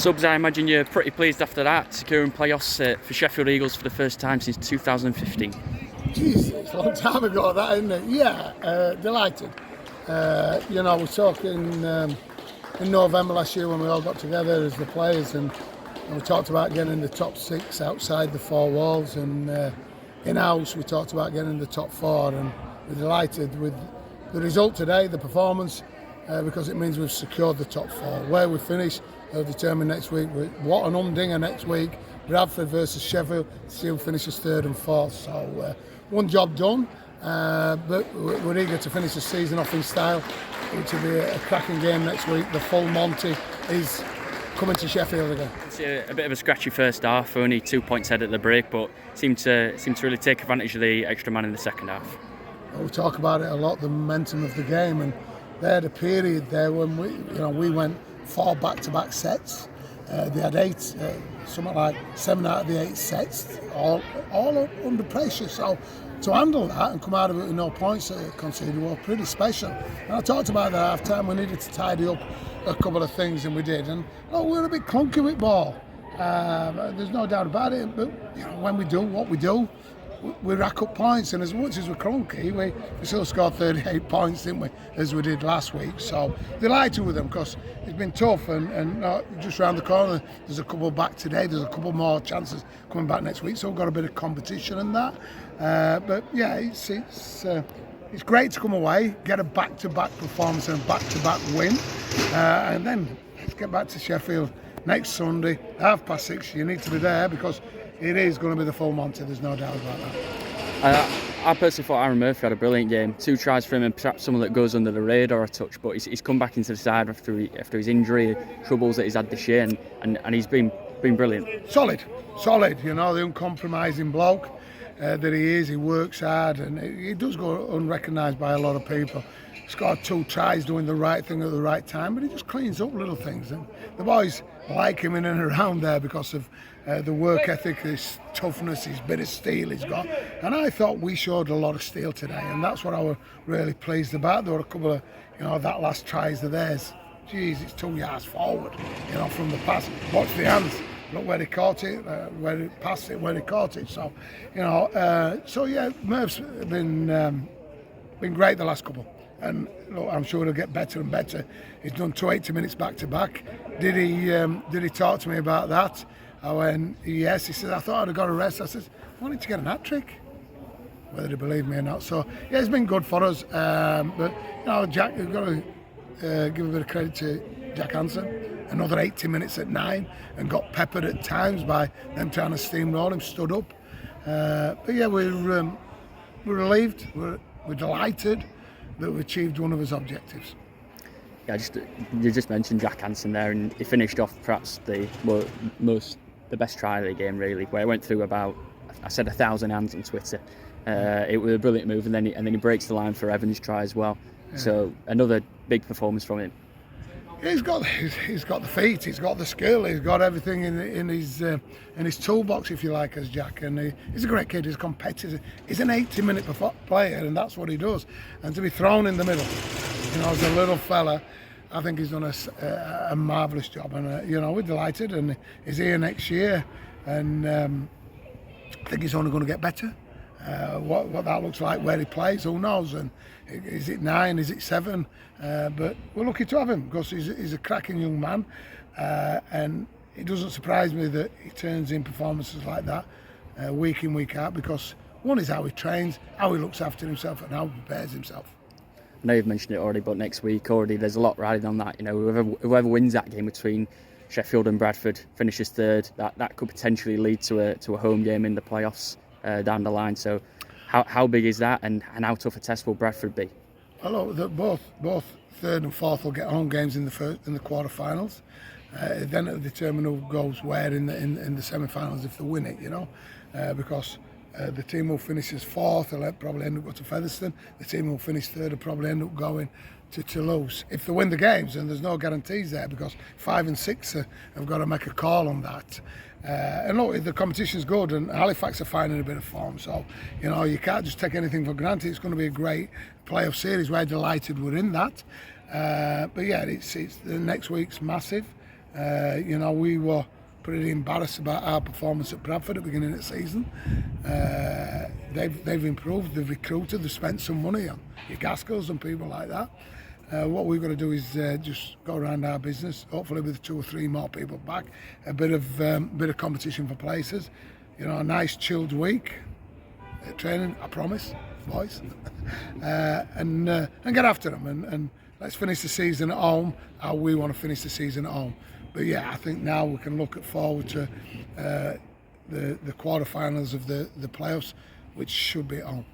Subs, I imagine you're pretty pleased after that, securing playoffs for Sheffield Eagles for the first time since 2015. Jeez, it's a long time ago, that, isn't it? Yeah, delighted. We're talking in November last year when we all got together as the players, and we talked about getting in the top 6 outside the 4 walls, and in-house we talked about getting in the top 4, and we're delighted with the result today, the performance, because it means we've secured the top 4. Where we finish will determine next week. What an humdinger next week. Betfred versus Sheffield, still finishes 3rd and 4th. So one job done, but we're eager to finish the season off in style, which will be a cracking game next week. The full Monty is coming to Sheffield again. It's a bit of a scratchy first half, only 2 points ahead at the break, but seemed to really take advantage of the extra man in the second half. We talk about it a lot, the momentum of the game, and they had a period there when we went 4 back-to-back sets. They had 8, something like 7 out of the 8 sets, all under pressure. So to handle that and come out of it with no points conceded was pretty special. And I talked about that at half-time. We needed to tidy up a couple of things, and we did. And we're a bit clunky with ball. There's no doubt about it. But when we do what we do, we rack up points, and as much as we're clunky, we still scored 38 points, didn't we, as we did last week. So delighted with them, because it's been tough, and just round the corner there's a couple back today, there's a couple more chances coming back next week, so we've got a bit of competition in that. But yeah, it's great to come away, get a back-to-back performance and a back-to-back win, and then let's get back to Sheffield next Sunday, 6:30. You need to be there, because it is going to be the full Monty, there's no doubt about that. I personally thought Aaron Murphy had a brilliant game. 2 tries for him, and perhaps someone that goes under the radar a touch, but he's come back into the side after his injury, troubles that he's had this year, and he's been brilliant. Solid, the uncompromising bloke that he is. He works hard, and he does go unrecognised by a lot of people. Scored 2 tries doing the right thing at the right time, but he just cleans up little things, and the boys like him in and around there because of the work ethic, his toughness, his bit of steel he's got. And I thought we showed a lot of steel today, and that's what I was really pleased about. There were a couple of that last tries of theirs. Geez, it's 2 yards forward, from the pass. Watch the hands. Look where he caught it, where he passed it, where he caught it. So, Murph's been great the last couple. And look, I'm sure he'll get better and better. He's done 2 80 minutes back to back. Did he talk to me about that? I went, yes. He said, I thought I'd have got a rest. I said, I wanted to get an hat-trick, whether they believe me or not. So yeah, it's been good for us. But Jack, you've got to give a bit of credit to Jack Hanson. Another 80 minutes at 9, and got peppered at times by them trying to steamroll him. Stood up. But yeah, we're relieved. We're delighted that we achieved one of his objectives. Yeah, you just mentioned Jack Hanson there, and he finished off perhaps the best try of the game, really, where he went through about, I said 1,000 hands on Twitter. It was a brilliant move, and then he breaks the line for Evans' try as well. Yeah. So another big performance from him. He's got the feet, he's got the skill, he's got everything in his toolbox, if you like, as Jack. And he's a great kid. He's a competitor. He's an 80-minute player, and that's what he does. And to be thrown in the middle, as a little fella, I think he's done a marvellous job. And we're delighted. And he's here next year, and I think he's only going to get better. What that looks like, where he plays, who knows? And is it 9? Is it 7? But we're lucky to have him, because he's a cracking young man, and it doesn't surprise me that he turns in performances like that week in, week out, because one is how he trains, how he looks after himself, and how he prepares himself. I know you've mentioned it already, but next week already there's a lot riding on that. Whoever wins that game between Sheffield and Bradford, finishes 3rd, that could potentially lead to a home game in the playoffs down the line. So how big is that, and how tough a test will Bradford be? Well, both 3rd and 4th will get home games in the quarter-finals. Then it'll determine who goes where in the semi-finals if they win it, because the team who finishes 4th will probably end up going to Featherstone. The team who finish 3rd will probably end up going to Toulouse if they win the games, and there's no guarantees there, because 5 and 6 have got to make a call on that. And look, the competition's good, and Halifax are finding a bit of form, so you can't just take anything for granted. It's going to be a great playoff series. We're delighted we're in that. But yeah, it's the next week's massive. We were pretty embarrassed about our performance at Bradford at the beginning of the season. They've improved, they've recruited, they've spent some money on your Gascos and people like that. What we've got to do is just go around our business, hopefully with 2 or 3 more people back, a bit of competition for places, a nice chilled week at training, I promise, boys, and get after them and let's finish the season at home how we want to finish the season at home. But yeah, I think now we can look forward to the quarterfinals of the playoffs, which should be at home.